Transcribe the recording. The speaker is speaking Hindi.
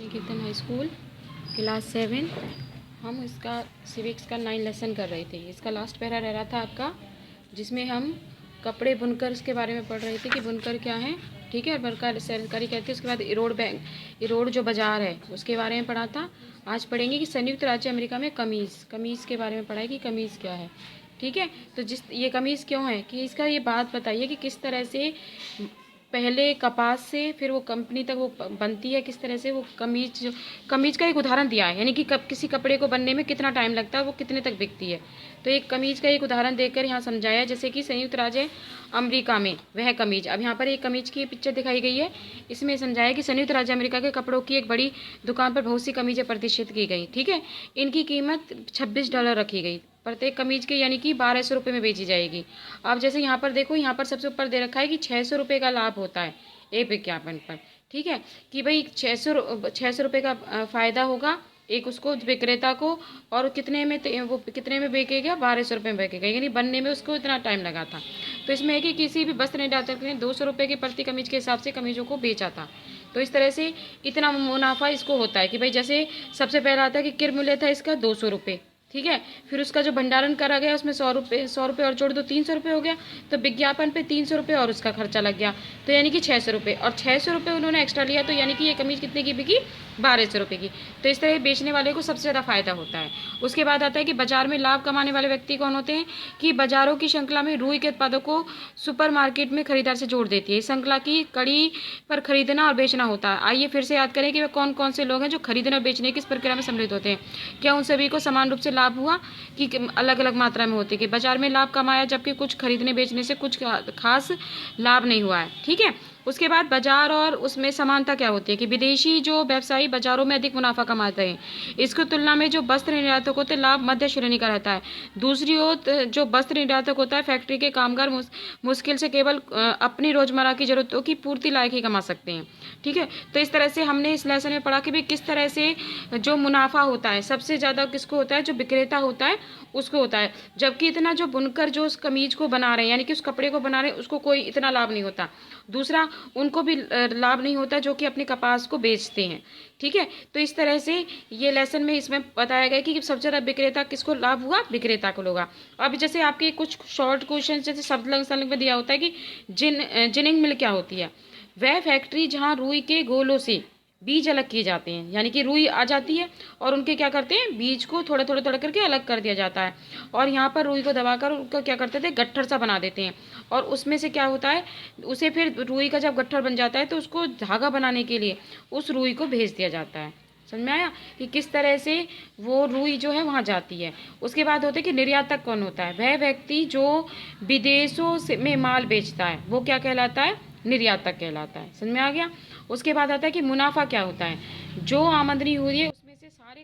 निकेतन हाई स्कूल क्लास 7। हम इसका सिविक्स का 9 लेसन कर रहे थे। इसका लास्ट पैरा रह रहा था आपका, जिसमें हम कपड़े बुनकर के बारे में पढ़ रहे थे कि बुनकर क्या है, ठीक है। और बनकर सरकारी कहते हैं। उसके बाद इरोड जो बाज़ार है उसके बारे में पढ़ा था। आज पढ़ेंगे कि संयुक्त राज्य अमेरिका में कमीज़ के बारे में पढ़ा है कि कमीज़ क्या है, ठीक है। तो ये कमीज़ क्यों है कि इसका ये बात बताइए कि किस तरह से पहले कपास से फिर वो कंपनी तक वो बनती है, किस तरह से वो कमीज का एक उदाहरण दिया है, यानी कि किसी कपड़े को बनने में कितना टाइम लगता है, वो कितने तक बिकती है। तो एक कमीज का एक उदाहरण देकर यहाँ समझाया, जैसे कि संयुक्त राज्य अमेरिका में वह कमीज। अब यहाँ पर एक कमीज की पिक्चर दिखाई गई है। इसमें समझाया कि संयुक्त राज्य अमेरिका के कपड़ों की एक बड़ी दुकान पर बहुत सी कमीजें प्रतिष्ठित की गई, ठीक है। इनकी कीमत $26 रखी गई प्रत्येक कमीज के, यानी कि 1200 रुपये में बेची जाएगी। अब जैसे यहाँ पर देखो, यहाँ पर सबसे ऊपर दे रखा है कि 600 रुपये का लाभ होता है एक विज्ञापन पर, ठीक है। कि भाई 600 रुपये का फ़ायदा होगा एक उसको विक्रेता को, और वो कितने में बेचेगा, 1200 रुपये में बेचेगा, यानी बनने में उसको इतना टाइम लगा था। तो इसमें है कि किसी भी वस्त्र निर्यातक ने 200 रुपये के प्रति कमीज के हिसाब से कमीजों को बेचा था। तो इस तरह से इतना मुनाफा इसको होता है कि भाई जैसे सबसे पहला आता है कि किर मूल्य था इसका 200 रुपये, ठीक है। फिर उसका जो भंडारण करा गया उसमें 100 रुपये और जोड़ दो 300 रुपये हो गया। तो विज्ञापन पे 300 रुपये और उसका खर्चा लग गया, तो यानी कि 600 रुपये, और 600 रुपये उन्होंने एक्स्ट्रा लिया, तो यानी कि ये कमीज कितने की बिकी, 1200 रुपये की। तो इस तरह बेचने वाले को सबसे ज़्यादा फायदा होता है। उसके बाद आता है कि बाजार में लाभ कमाने वाले व्यक्ति कौन होते हैं, कि बाजारों की श्रृंखला में रुई के उत्पादों को सुपर मार्केट में खरीदार से जोड़ देती है। इस श्रृंखला की कड़ी पर खरीदना और बेचना होता है। आइए फिर से याद करें कि वे कौन कौन से लोग हैं जो खरीदने और बेचने की इस प्रक्रिया में सम्मिलित होते हैं। क्या उन सभी को समान रूप से लाभ हुआ कि अलग अलग मात्रा में होती है। कि बाजार में लाभ कमाया जबकि कुछ खरीदने बेचने से कुछ खास लाभ नहीं हुआ है, ठीक है। उसके बाद बाजार और उसमें समानता क्या होती है, कि विदेशी जो व्यवसायी बाजारों में अधिक मुनाफा कमाते हैं, इसकी तुलना में जो वस्त्र निर्यातक होते हैं लाभ मध्य श्रेणी का रहता है। दूसरी ओर जो वस्त्र निर्यातक होता है, फैक्ट्री के कामगार मुश्किल से केवल अपनी रोजमर्रा की जरूरतों की पूर्ति लायक ही कमा सकते हैं, ठीक है। तो इस तरह से हमने इस लेसन में पढ़ा कि भाई किस तरह से जो मुनाफा होता है सबसे ज़्यादा किसको होता है, जो विक्रेता होता है उसको होता है। जबकि इतना जो बुनकर जो उस कमीज को बना रहे हैं, यानी कि उस कपड़े को बना रहे हैं, उसको कोई इतना लाभ नहीं होता। दूसरा उनको भी लाभ नहीं होता जो कि अपने कपास को बेचते हैं, ठीक है। तो इस तरह से ये लेसन में इसमें बताया गया कि सबसे ज़्यादा विक्रेता किसको लाभ हुआ, विक्रेता को होगा। अब जैसे आपके कुछ शॉर्ट क्वेश्चन जैसे शब्द में दिया होता है कि जिनिंग मिल क्या होती है, वह फैक्ट्री जहाँ रुई के गोलों से बीज अलग किए जाते हैं, यानी कि रुई आ जाती है और उनके क्या करते हैं, बीज को थोड़ा थोड़ा थोड़ा करके अलग कर दिया जाता है, और यहाँ पर रुई को दबाकर उनका क्या करते थे, गट्ठर सा बना देते हैं। और उसमें से क्या होता है, उसे फिर रुई का जब गट्ठर बन जाता है तो उसको धागा बनाने के लिए उस रुई को भेज दिया जाता है। समझ में आया कि किस तरह से वो रुई जो है वहाँ जाती है। उसके बाद होता है कि निर्यातक कौन होता है, वह व्यक्ति जो विदेशों से में माल बेचता है वो क्या कहलाता है, निर्यातक कहलाता है। समझ में आ गया। उसके बाद आता है कि मुनाफा क्या होता है, जो आमदनी हो रही है उसमें से सारे